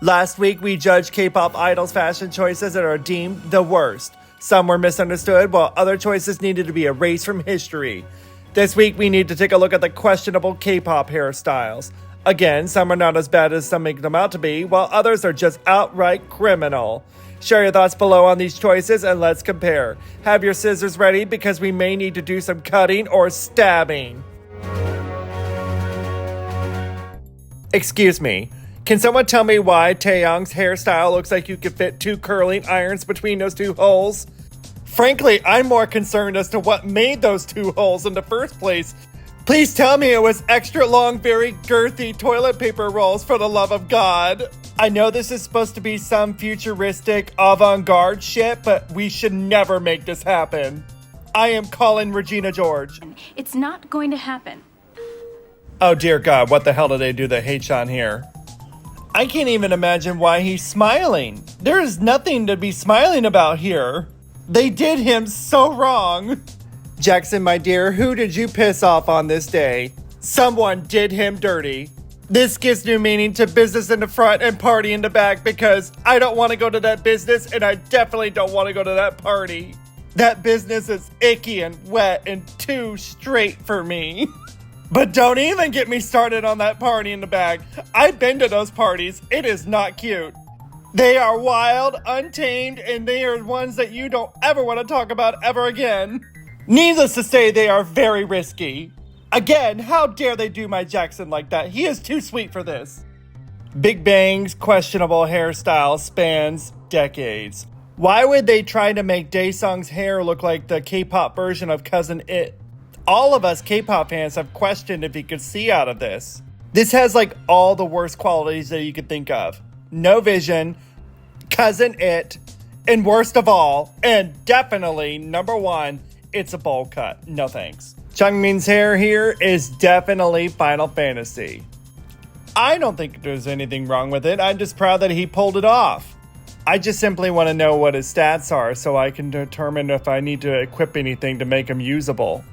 Last week, we judged K-pop idols' fashion choices that are deemed the worst. Some were misunderstood, while other choices needed to be erased from history. This week, we need to take a look at the questionable K-pop hairstyles. Again, some are not as bad as some make them out to be, while others are just outright criminal. Share your thoughts below on these choices and let's compare. Have your scissors ready because we may need to do some cutting or stabbing. Excuse me. Can someone tell me why Taeyang's hairstyle looks like you could fit 2 curling irons between those 2 holes? Frankly, I'm more concerned as to what made those 2 holes in the first place. Please tell me it was extra long, very girthy toilet paper rolls, for the love of God. I know this is supposed to be some futuristic avant-garde shit, but we should never make this happen. I am calling Regina George. It's not going to happen. Oh dear God, what the hell did they do to Haechan here? I can't even imagine why he's smiling. There is nothing to be smiling about here. They did him so wrong. Jackson, my dear, who did you piss off on this day? Someone did him dirty. This gives new meaning to business in the front and party in the back because I don't want to go to that business and I definitely don't want to go to that party. That business is icky and wet and too straight for me. But don't even get me started on that party in the back. I've been to those parties. It is not cute. They are wild, untamed, and they are ones that you don't ever want to talk about ever again. Needless to say, they are very risky. Again, how dare they do my Jackson like that? He is too sweet for this. BIGBANG's questionable hairstyle spans decades. Why would they try to make Daesung's hair look like the K-pop version of Cousin It? All of us K-pop fans have questioned if he could see out of this. This has like all the worst qualities that you could think of. No vision, Cousin It, and worst of all, and definitely number 1, it's a bowl cut. No thanks. Changmin's hair here is definitely Final Fantasy. I don't think there's anything wrong with it. I'm just proud that he pulled it off. I just simply want to know what his stats are so I can determine if I need to equip anything to make him usable.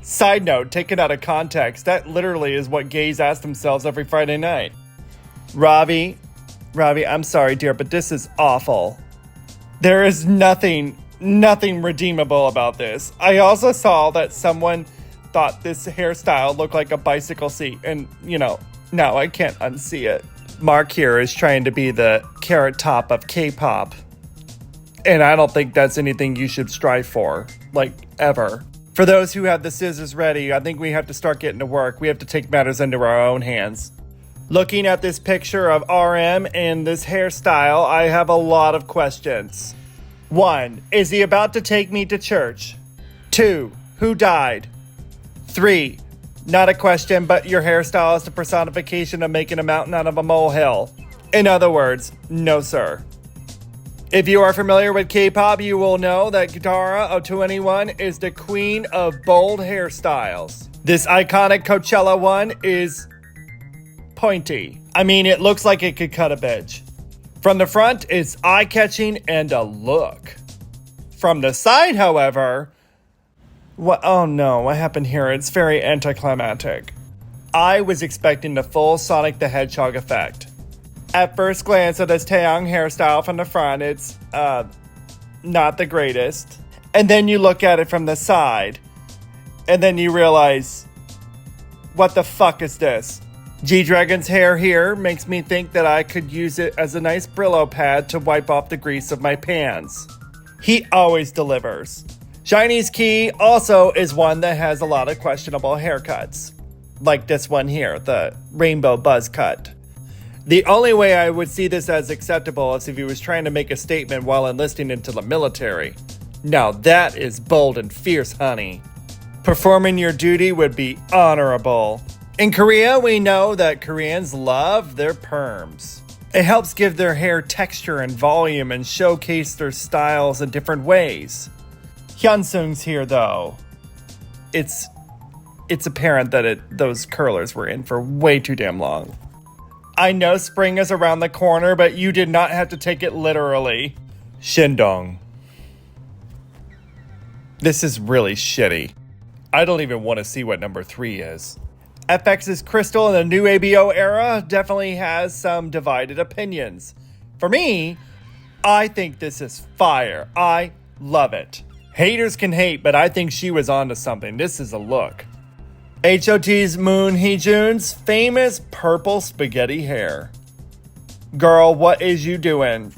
Side note, taken out of context, that literally is what gays ask themselves every Friday night. Ravi, I'm sorry, dear, but this is awful. There is nothing redeemable about this. I also saw that someone thought this hairstyle looked like a bicycle seat, and, now I can't unsee it. Mark here is trying to be the carrot top of K-pop, and I don't think that's anything you should strive for, ever. For those who have the scissors ready, I think we have to start getting to work. We have to take matters into our own hands. Looking at this picture of RM and this hairstyle, I have a lot of questions. 1. Is he about to take me to church? 2. Who died? 3. Not a question, but your hairstyle is the personification of making a mountain out of a molehill. In other words, no sir. If you are familiar with K-pop, you will know that Dara of 2NE1 is the queen of bold hairstyles. This iconic Coachella one is pointy. I mean, it looks like it could cut a bitch. From the front, it's eye-catching and a look. From the side, however, oh no, what happened here? It's very anticlimactic. I was expecting the full Sonic the Hedgehog effect. At first glance at this Taeyang hairstyle from the front, it's, not the greatest. And then you look at it from the side, and then you realize, what the fuck is this? G-Dragon's hair here makes me think that I could use it as a nice Brillo pad to wipe off the grease of my pants. He always delivers. SHINee's key also is one that has a lot of questionable haircuts. Like this one here, the rainbow buzz cut. The only way I would see this as acceptable is if he was trying to make a statement while enlisting into the military. Now that is bold and fierce, honey. Performing your duty would be honorable. In Korea, we know that Koreans love their perms. It helps give their hair texture and volume and showcase their styles in different ways. Hyunseung's here though. It's apparent that those curlers were in for way too damn long. I know spring is around the corner, but you did not have to take it literally. Shindong. This is really shitty. I don't even want to see what number 3 is. FX's Krystal in the new ABO era definitely has some divided opinions. For me, I think this is fire. I love it. Haters can hate, but I think she was onto something. This is a look. H.O.T's Moon Heejun's famous purple spaghetti hair. Girl, what is you doing?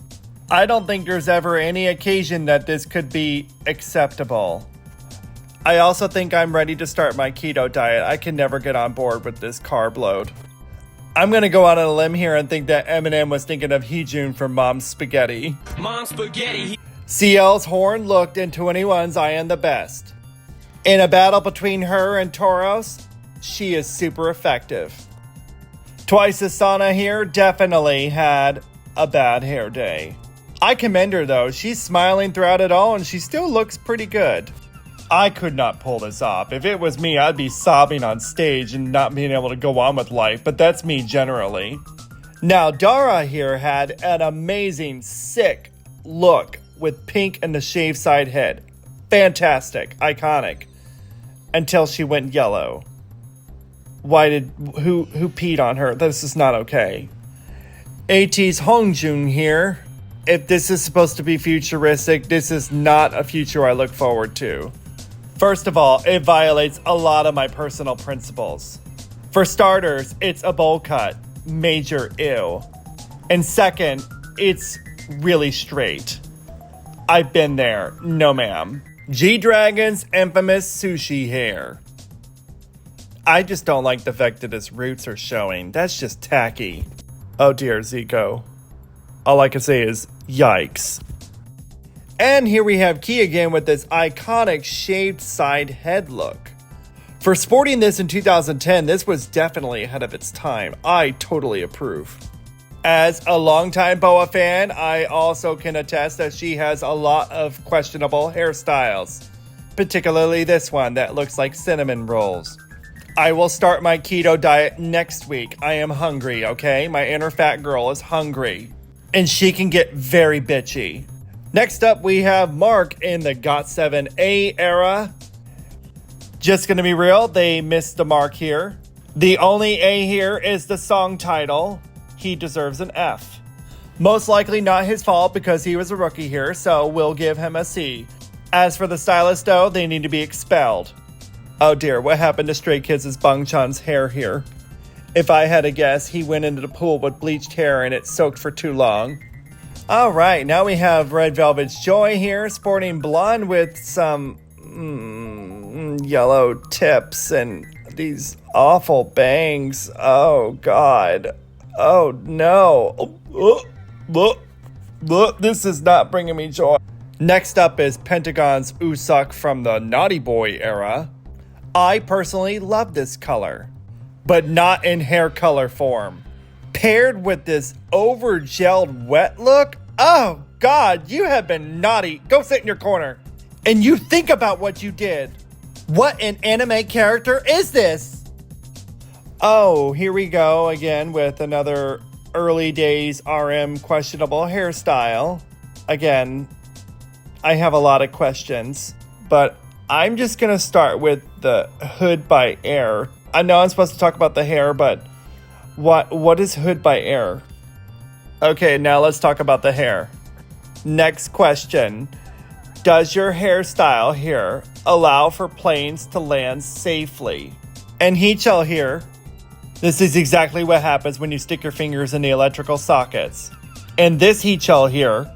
I don't think there's ever any occasion that this could be acceptable. I also think I'm ready to start my keto diet. I can never get on board with this carb load. I'm gonna go out on a limb here and think that Eminem was thinking of Heejun from Mom's Spaghetti. Mom's Spaghetti. CL's horn looked in 21's I Am the Best. In a battle between her and Toros, she is super effective. Twice's Sana here definitely had a bad hair day. I commend her though, she's smiling throughout it all and she still looks pretty good. I could not pull this off. If it was me, I'd be sobbing on stage and not being able to go on with life, but that's me generally. Now, Dara here had an amazing, sick look with pink and the shaved side head. Fantastic, iconic. Until she went yellow. Who peed on her? This is not okay. ATEEZ Hongjoong here. If this is supposed to be futuristic, this is not a future I look forward to. First of all, it violates a lot of my personal principles. For starters, it's a bowl cut. Major ew. And second, it's really straight. I've been there. No ma'am. G-Dragon's infamous sushi hair. I just don't like the fact that his roots are showing. That's just tacky. Oh dear, Zico. All I can say is, yikes. And here we have Key again with this iconic shaved side head look. For sporting this in 2010, this was definitely ahead of its time. I totally approve. As a longtime BoA fan, I also can attest that she has a lot of questionable hairstyles. Particularly this one that looks like cinnamon rolls. I will start my keto diet next week. I am hungry, okay? My inner fat girl is hungry. And she can get very bitchy. Next up, we have Mark in the GOT7A era. Just gonna be real, they missed the mark here. The only A here is the song title. He deserves an F. Most likely not his fault because he was a rookie here, so we'll give him a C. As for the stylist though, they need to be expelled. Oh dear, what happened to Stray Kids' Bangchan's hair here? If I had to guess, he went into the pool with bleached hair and it soaked for too long. Alright, now we have Red Velvet's Joy here, sporting blonde with some yellow tips and these awful bangs. Oh god. Oh no. This is not bringing me joy. Next up is Pentagon's Wooseok from the Naughty Boy era. I personally love this color, but not in hair color form. Paired with this over-gelled wet look, oh god, you have been naughty. Go sit in your corner. And you think about what you did. What an anime character is this? Oh, here we go again with another early days RM questionable hairstyle. Again, I have a lot of questions, but I'm just gonna start with the Hood by Air. I know I'm supposed to talk about the hair, but what is Hood by Air? Okay, now let's talk about the hair. Next question. Does your hairstyle here allow for planes to land safely? And Heechul here. This is exactly what happens when you stick your fingers in the electrical sockets. And this Heechul here.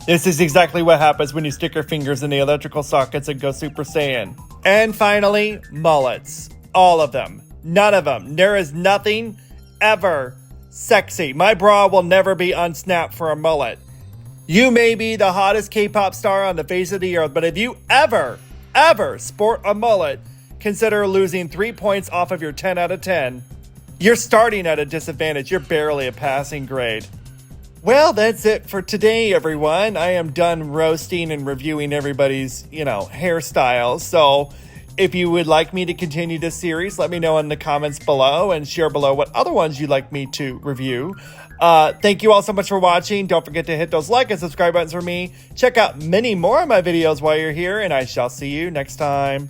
This is exactly what happens when you stick your fingers in the electrical sockets and go Super Saiyan. And finally, mullets. All of them. None of them. There is nothing ever sexy. My bra will never be unsnapped for a mullet. You may be the hottest K-pop star on the face of the earth, but if you ever sport a mullet, consider losing 3 points off of your 10 out of 10. You're starting at a disadvantage. You're barely a passing grade. Well, that's it for today, everyone. I am done roasting and reviewing everybody's, hairstyles. So if you would like me to continue this series, let me know in the comments below and share below what other ones you'd like me to review. Thank you all so much for watching. Don't forget to hit those like and subscribe buttons for me. Check out many more of my videos while you're here, and I shall see you next time.